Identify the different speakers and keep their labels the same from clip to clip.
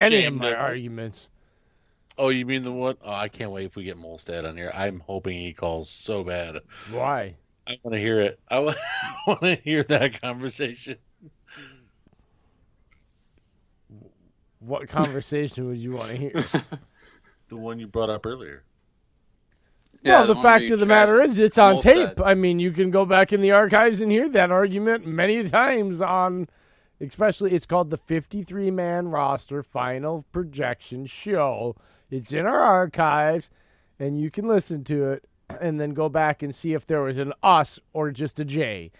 Speaker 1: any of
Speaker 2: Shame
Speaker 1: my
Speaker 2: Devil.
Speaker 1: arguments.
Speaker 2: Oh, you mean the one? Oh, I can't wait if we get Molstad on here. I'm hoping he calls so bad.
Speaker 1: Why?
Speaker 2: I want to hear it. I want to hear that conversation.
Speaker 1: What conversation would you want to hear?
Speaker 2: The one you brought up earlier.
Speaker 1: Well,
Speaker 3: Yeah, the
Speaker 1: the
Speaker 3: one where
Speaker 1: fact
Speaker 3: you
Speaker 1: of the matter
Speaker 3: trashed
Speaker 1: is, it's on tape.
Speaker 3: Molstead.
Speaker 1: I mean, you can go back in the archives and hear that argument many times on, especially, it's called the 53-man roster final projection show. It's in our archives, and you can listen to it and then go back and see if there was an us or just a J.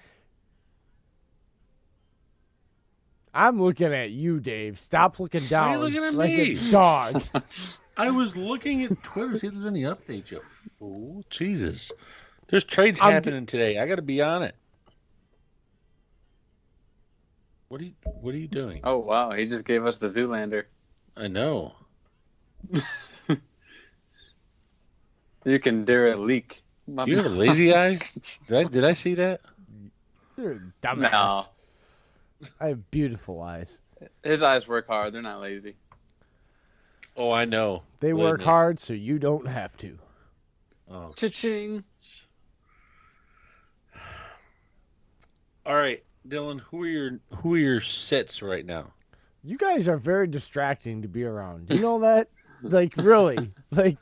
Speaker 1: I'm looking at you, Dave. Stop looking
Speaker 2: Why are you
Speaker 1: down
Speaker 2: looking at
Speaker 1: like
Speaker 2: me?
Speaker 1: a dog.
Speaker 2: I was looking at Twitter to see if there's any updates, you fool. Jesus. There's trades
Speaker 1: I'm
Speaker 2: happening today. I got to be on it. What are you doing?
Speaker 3: Oh wow, he just gave us the Zoolander.
Speaker 2: I know.
Speaker 3: You can dare a leak.
Speaker 2: Do you have lazy eyes? Did I see that?
Speaker 1: You're a dumbass.
Speaker 3: No,
Speaker 1: I have beautiful eyes.
Speaker 3: his eyes work hard. They're not lazy.
Speaker 2: Oh, I know.
Speaker 1: They
Speaker 2: Believe
Speaker 1: work
Speaker 2: me.
Speaker 1: hard so you don't have to.
Speaker 2: Oh.
Speaker 3: Cha-ching.
Speaker 2: All right, Dylan. Who are your sets right now?
Speaker 1: You guys are very distracting to be around. Do you know that? Like, really? Like,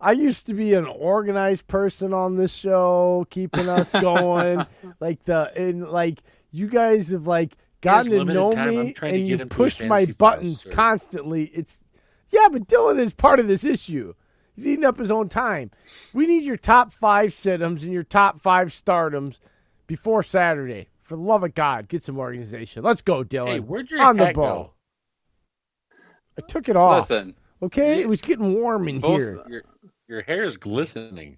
Speaker 1: I used to be an organized person on this show, keeping us going. You guys have gotten to
Speaker 2: limited
Speaker 1: know
Speaker 2: time. I'm
Speaker 1: me,
Speaker 2: trying to
Speaker 1: and
Speaker 2: get
Speaker 1: you
Speaker 2: him to
Speaker 1: push
Speaker 2: his
Speaker 1: my
Speaker 2: fantasy
Speaker 1: buttons
Speaker 2: finals, sir.
Speaker 1: constantly. Yeah, but Dylan is part of this issue. He's eating up his own time. We need your top 5 sit-ems and your top 5 stardoms before Saturday. For the love of God, get some organization. Let's go, Dylan.
Speaker 2: Hey, where'd your
Speaker 1: on the
Speaker 2: hat
Speaker 1: ball.
Speaker 2: go?
Speaker 1: I took it off.
Speaker 3: Listen,
Speaker 1: Okay,
Speaker 3: you-
Speaker 1: it was getting warm in
Speaker 3: both-
Speaker 1: here.
Speaker 2: Your hair is glistening.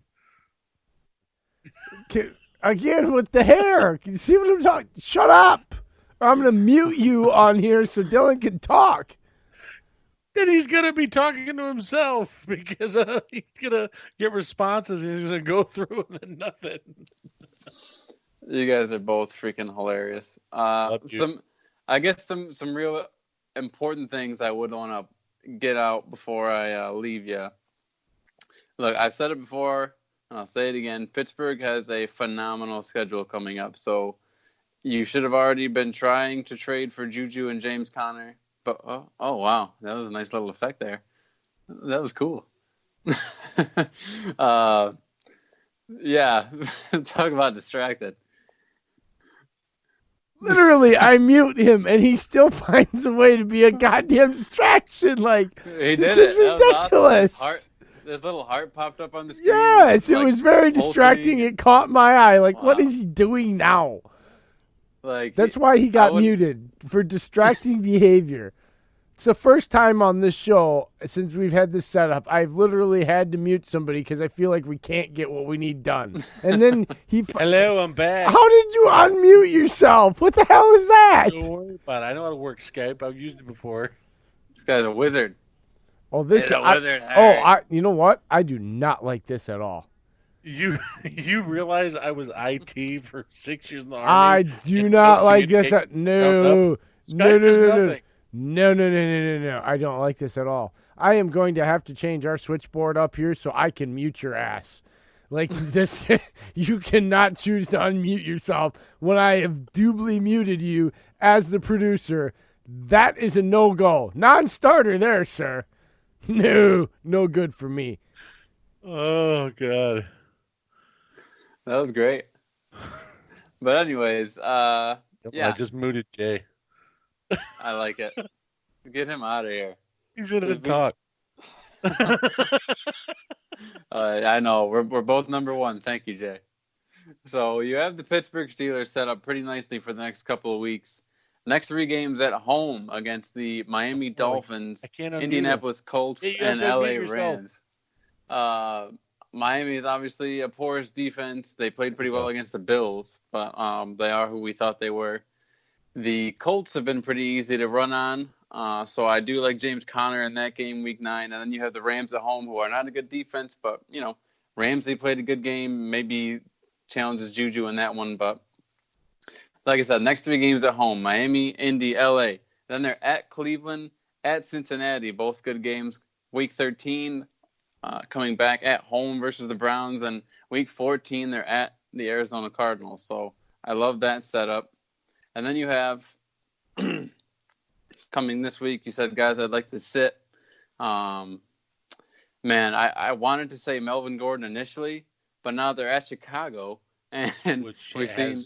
Speaker 1: Again with the hair. Can you see what I'm talking? Shut up, or I'm gonna mute you on here so Dylan can talk.
Speaker 2: Then he's gonna be talking to himself because he's gonna get responses and he's gonna go through them and nothing.
Speaker 3: you guys are both freaking hilarious.
Speaker 2: Love you.
Speaker 3: I guess some real important things I would want to get out before I leave you. Look, I've said it before, and I'll say it again. Pittsburgh has a phenomenal schedule coming up, so you should have already been trying to trade for Juju and James Conner. But oh wow, that was a nice little effect there. That was cool. Yeah, talk about distracted.
Speaker 1: Literally, I mute him, and he still finds a way to be a goddamn distraction. Like,
Speaker 3: He
Speaker 1: this
Speaker 3: did
Speaker 1: is
Speaker 3: it. That was awesome.
Speaker 1: ridiculous.
Speaker 3: This little heart popped up on the screen.
Speaker 1: Yes, it
Speaker 3: like,
Speaker 1: was very
Speaker 3: pulsating.
Speaker 1: distracting. It caught my eye. Like, what
Speaker 3: Wow.
Speaker 1: is he doing now?
Speaker 3: Like
Speaker 1: That's why he got
Speaker 3: I would-
Speaker 1: muted for distracting behavior. It's the first time on this show since we've had this setup. I've literally had to mute somebody because I feel like we can't get what we need done. And then he.
Speaker 2: Hello, I'm back.
Speaker 1: How did you unmute yourself? What the hell is that?
Speaker 2: Don't worry about it. I know how to work Skype. I've used it before.
Speaker 3: This guy's a wizard.
Speaker 1: Oh, this.
Speaker 3: He's a wizard.
Speaker 1: You know what? I do not like this at all.
Speaker 2: You realize I was IT for 6 years in the
Speaker 1: I
Speaker 2: army?
Speaker 1: do
Speaker 2: and
Speaker 1: not
Speaker 2: no
Speaker 1: like this.
Speaker 2: communication?
Speaker 1: No,
Speaker 2: Nope.
Speaker 1: no,
Speaker 2: Skype
Speaker 1: no,
Speaker 2: is
Speaker 1: no, no,
Speaker 2: nothing.
Speaker 1: no. I don't like this at all. I am going to have to change our switchboard up here so I can mute your ass. Like this, you cannot choose to unmute yourself when I have doubly muted you as the producer. That is a no-go. Non-starter there, sir. No good for me.
Speaker 2: Oh God.
Speaker 3: That was great. But anyways,
Speaker 2: I
Speaker 3: yeah,
Speaker 2: just muted Jay.
Speaker 3: I like it. Get him out of here.
Speaker 2: He's gonna talk.
Speaker 3: I know we're both number one. Thank you, Jay. So you have the Pittsburgh Steelers set up pretty nicely for the next couple of weeks. Next 3 games at home against the Miami Dolphins,
Speaker 2: I can't unmute
Speaker 3: Indianapolis Colts,
Speaker 2: Yeah, you have
Speaker 3: and
Speaker 2: to
Speaker 3: LA
Speaker 2: unmute yourself.
Speaker 3: Rams. Miami is obviously a porous defense. They played pretty well against the Bills, but they are who we thought they were. The Colts have been pretty easy to run on, so I do like James Conner in that game, Week 9. And then you have the Rams at home, who are not a good defense, but, Ramsey played a good game, maybe challenges Juju in that one. But like I said, next 3 games at home, Miami, Indy, LA. Then they're at Cleveland, at Cincinnati, both good games. Week 13, coming back at home versus the Browns. Then week 14, they're at the Arizona Cardinals. So I love that setup. And then you have coming this week, you said, guys, I'd like to sit. Man, I wanted to say Melvin Gordon initially, but now they're at Chicago. And we've seen,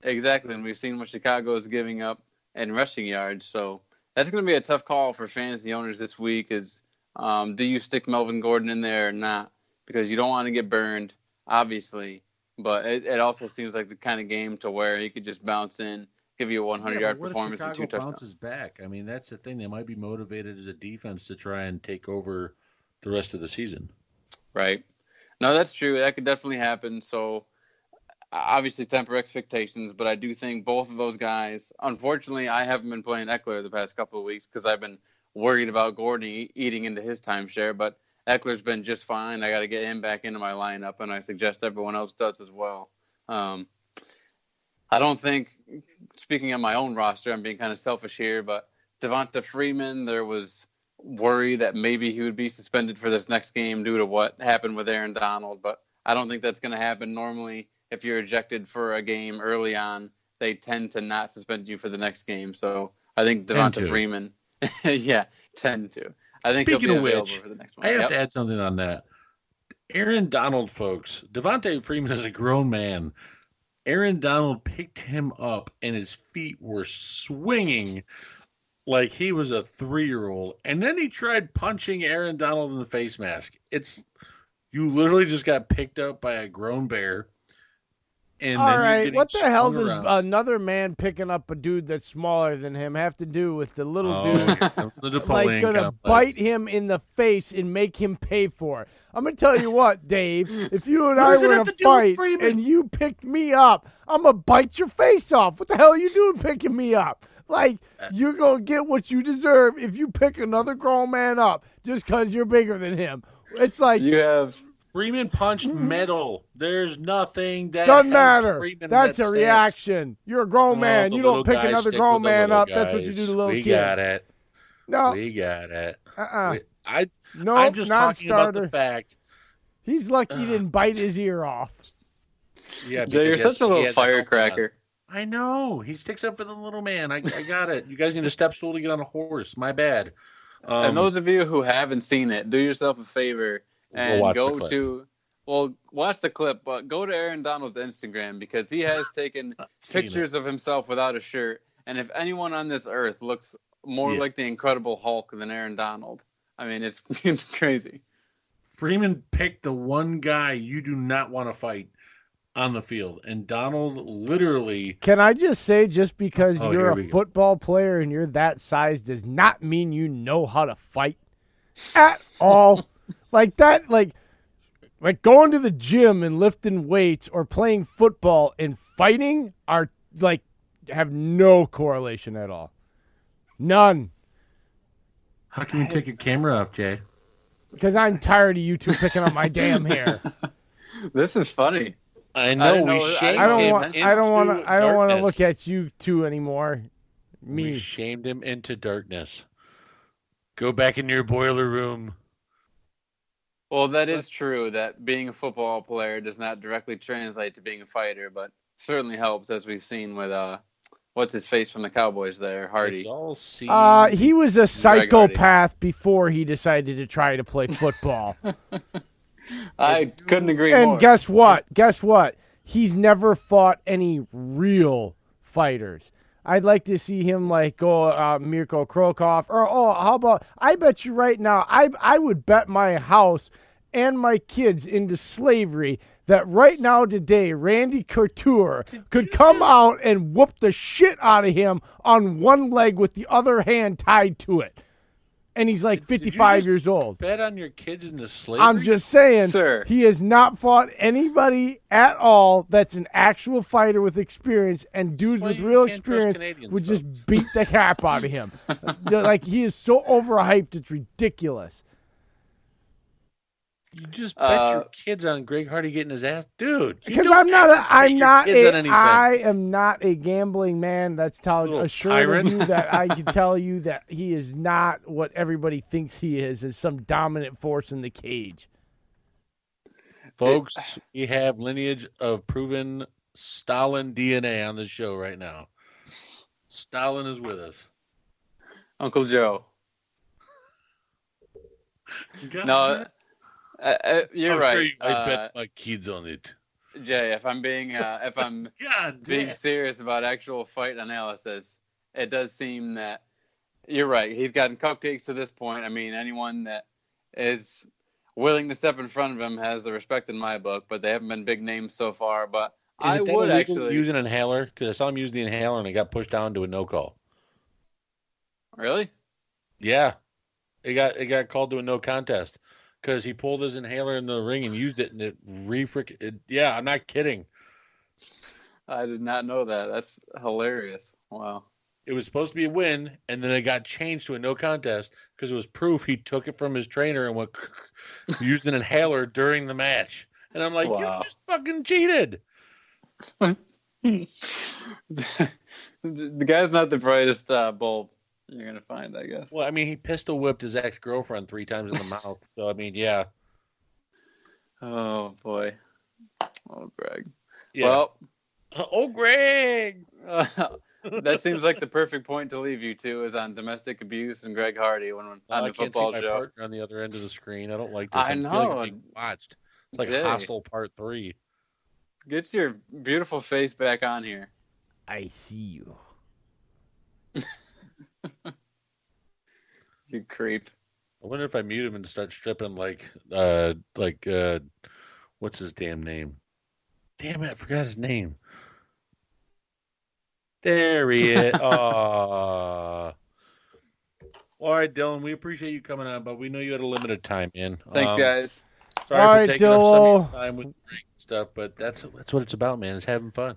Speaker 3: exactly. And we've seen what Chicago is giving up in rushing yards. So that's going to be a tough call for fantasy owners this week is, do you stick Melvin Gordon in there or not? Because you don't want to get burned, obviously. But it also seems like the kind of game to where he could just bounce in, give you a 100-yard performance and 2 touchdowns.
Speaker 2: Bounces back. I mean, that's the thing. They might be motivated as a defense to try and take over the rest of the season.
Speaker 3: Right. No, that's true. That could definitely happen. So obviously temper expectations, but I do think both of those guys, unfortunately, I haven't been playing Eckler the past couple of weeks because I've been worried about Gordon eating into his timeshare, but Eckler's been just fine. I got to get him back into my lineup, and I suggest everyone else does as well. I don't think, speaking of my own roster, I'm being kind of selfish here, but Devonta Freeman, there was worry that maybe he would be suspended for this next game due to what happened with Aaron Donald, but I don't think that's going to happen. Normally, if you're ejected for a game early on, they tend to not suspend you for the next game. So I think Devonta Freeman, tend to. I think
Speaker 2: Speaking
Speaker 3: he'll
Speaker 2: of
Speaker 3: be available
Speaker 2: which,
Speaker 3: for the next one.
Speaker 2: I have to add something on that. Aaron Donald, folks. Devonta Freeman is a grown man. Aaron Donald picked him up, and his feet were swinging like he was a 3-year-old. And then he tried punching Aaron Donald in the face mask. You literally just got picked up by a grown bear. And
Speaker 1: all
Speaker 2: then
Speaker 1: right, what the hell does another man picking up a dude that's smaller than him have to do with the little dude like gonna bite him in the face and make him pay for it? I'm gonna tell you what, Dave. If you and I were in a fight and you picked me up, I'm gonna bite your face off. What the hell are you doing picking me up? Like, you're gonna get what you deserve if you pick another grown man up just because you're bigger than him. It's like
Speaker 3: you have.
Speaker 2: Freeman punched metal. There's nothing that
Speaker 1: doesn't matter.
Speaker 2: Freeman
Speaker 1: That's a reaction. You're a grown man. You don't pick another grown man up. That's what you do to little kids.
Speaker 2: We got it.
Speaker 1: No.
Speaker 2: We got it.
Speaker 1: No,
Speaker 2: I'm just talking about the fact.
Speaker 1: He's lucky he didn't bite his ear off.
Speaker 2: Yeah,
Speaker 3: Jay, you're such a little firecracker.
Speaker 2: I know. He sticks up for the little man. I got it. You guys need a step stool to get on a horse. My bad.
Speaker 3: And those of you who haven't seen it, do yourself a favor. And watch the clip, but go to Aaron Donald's Instagram because he has taken pictures of himself without a shirt. And if anyone on this earth looks more like the Incredible Hulk than Aaron Donald, I mean, it's crazy.
Speaker 2: Freeman picked the one guy you do not want to fight on the field, and Donald literally.
Speaker 1: Can I just say, just because you're a football player and you're that size does not mean you know how to fight at all. Like that, like going to the gym and lifting weights or playing football and fighting are like have no correlation at all. None.
Speaker 2: How can you take your camera off, Jay?
Speaker 1: Because I'm tired of you two picking up my damn hair.
Speaker 3: This is funny.
Speaker 2: I know.
Speaker 1: I don't want to look at you two anymore.
Speaker 2: We shamed him into darkness. Go back in your boiler room.
Speaker 3: Well, that is true that being a football player does not directly translate to being a fighter, but certainly helps, as we've seen with what's his face from the Cowboys there, Hardy.
Speaker 1: He was a psychopath before he decided to try to play football.
Speaker 3: I couldn't agree more.
Speaker 1: And guess what? He's never fought any real fighters. I'd like to see him go Mirko Krokov how about I bet you right now I would bet my house and my kids into slavery that right now today Randy Couture could come out and whoop the shit out of him on one leg with the other hand tied to it. And he's like 55 years old.
Speaker 2: Bet on your kids into slavery?
Speaker 1: I'm just saying,
Speaker 3: sir.
Speaker 1: He has not fought anybody at all that's an actual fighter with experience, and dudes with real experience would just beat the crap out of him. Like, he is so overhyped, it's ridiculous.
Speaker 2: You just bet your kids on Greg Hardy getting his ass, dude.
Speaker 1: Because I'm not
Speaker 2: anything.
Speaker 1: I am not a gambling man. That's assured of you that I can tell you that he is not what everybody thinks he is some dominant force in the cage.
Speaker 2: Folks, we have lineage of proven Stalin DNA on the show right now. Stalin is with us.
Speaker 3: Uncle Joe. No, you're right.
Speaker 2: Sure I bet my kids on it.
Speaker 3: Jay, if I'm being being serious about actual fight analysis, it does seem that you're right. He's gotten cupcakes to this point. I mean, anyone that is willing to step in front of him has the respect in my book, but they haven't been big names so far. But I would actually
Speaker 2: use an inhaler because I saw him use the inhaler and it got pushed down to a no call.
Speaker 3: Really?
Speaker 2: Yeah, it got called to a no contest. Because he pulled his inhaler in the ring and used it, and it yeah, I'm not kidding.
Speaker 3: I did not know that. That's hilarious. Wow.
Speaker 2: It was supposed to be a win, and then it got changed to a no contest because it was proof he took it from his trainer and used an inhaler during the match. And I'm like, wow. You just fucking cheated.
Speaker 3: The guy's not the brightest bulb you're going to find, I guess.
Speaker 2: Well, I mean, he pistol whipped his ex-girlfriend 3 times in the mouth. So, I mean, yeah.
Speaker 3: Oh, boy. Oh, Greg.
Speaker 2: Yeah.
Speaker 3: Well.
Speaker 2: Oh, Greg.
Speaker 3: That seems like the perfect point to leave you to is on domestic abuse and Greg Hardy on the football show.
Speaker 2: I can't see my partner on the other end of the screen. I don't like this.
Speaker 3: I know.
Speaker 2: Like I'm being watched. It's like Hostile Part 3.
Speaker 3: Get your beautiful face back on here.
Speaker 1: I see you.
Speaker 3: You creep.
Speaker 2: I wonder if I mute him and start stripping like what's his damn name? Damn it, I forgot his name. There he is. All right, Dillon, we appreciate you coming on, but we know you had a limited time, man.
Speaker 3: Thanks, guys.
Speaker 2: Sorry for taking up some of your time with ring stuff, but that's what it's about, man. It's having fun.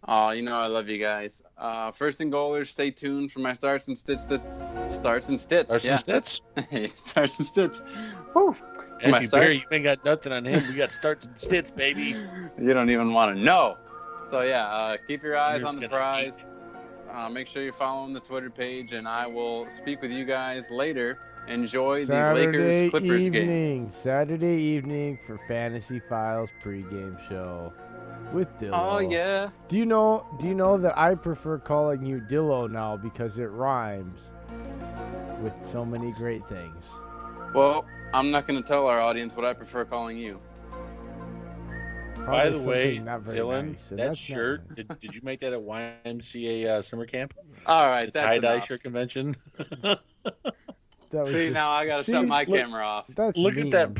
Speaker 3: Oh, you know I love you guys. First and goalers, stay tuned for my starts and stits. Starts and stits. Starts and stits. Woo.
Speaker 2: If you ain't got nothing on him. We got starts and stits, baby.
Speaker 3: You don't even want to know. So yeah, keep your eyes on the prize. Make sure you're following the Twitter page, and I will speak with you guys later. Enjoy the Lakers-Clippers game.
Speaker 1: Saturday evening for Fantasy Files pregame show with Dillon.
Speaker 3: Oh yeah.
Speaker 1: Do you know that I prefer calling you Dillon now because it rhymes with so many great things?
Speaker 3: Well, I'm not going to tell our audience what I prefer calling you.
Speaker 1: Probably
Speaker 2: by the way,
Speaker 1: Dillon,
Speaker 2: nice, that shirt, did you make that at YMCA summer camp?
Speaker 3: All right,
Speaker 2: the tie-dye shirt convention.
Speaker 3: See, now I gotta shut my camera off.
Speaker 2: Look at that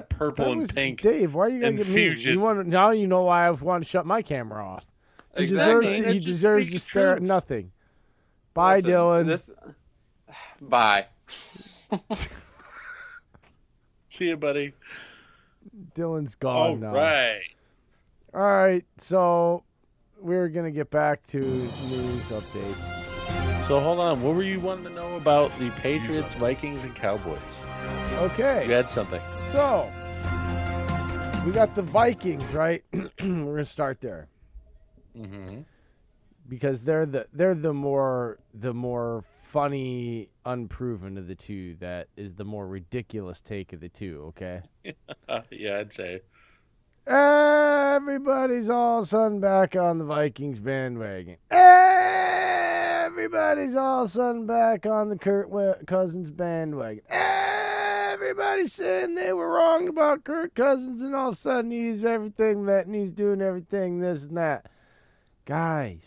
Speaker 2: purple and pink.
Speaker 1: Dave, why are you gonna get me? Now you know why I want to shut my camera off.
Speaker 3: Exactly.
Speaker 1: He deserves to stare at nothing. Bye, Dillon.
Speaker 3: Bye.
Speaker 2: See you, buddy.
Speaker 1: Dillon's gone now.
Speaker 2: All
Speaker 1: right, so we're gonna get back to news updates.
Speaker 2: So hold on, what were you wanting to know about the Patriots, Vikings, and Cowboys?
Speaker 1: Okay.
Speaker 2: You had something.
Speaker 1: So, we got the Vikings, right? We're going to start there.
Speaker 2: Mm-hmm.
Speaker 1: Because they're the more funny, unproven of the two. That is the more ridiculous take of the two, okay?
Speaker 2: Yeah, I'd say.
Speaker 1: Everybody's all of a sudden back on the Vikings bandwagon. Everybody's all of a sudden back on the Kirk Cousins bandwagon. Everybody's saying they were wrong about Kirk Cousins, and all of a sudden he's everything that, and he's doing everything this and that. Guys,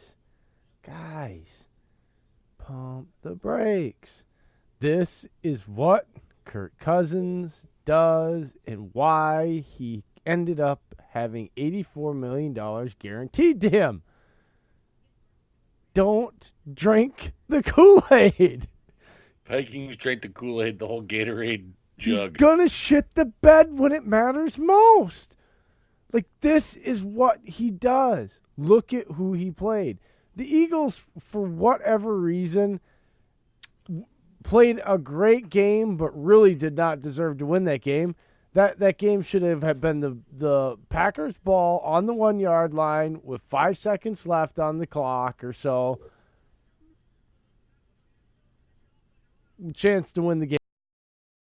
Speaker 1: pump the brakes. This is what Kirk Cousins does and why he ended up having $84 million guaranteed to him. Don't drink the Kool-Aid.
Speaker 2: Vikings drank the Kool-Aid, the whole Gatorade jug.
Speaker 1: He's gonna shit the bed when it matters most. Like, this is what he does. Look at who he played. The Eagles, for whatever reason, played a great game, but really did not deserve to win that game. That game should have been the Packers ball on the 1 yard line with 5 seconds left on the clock or so. Chance to win the game.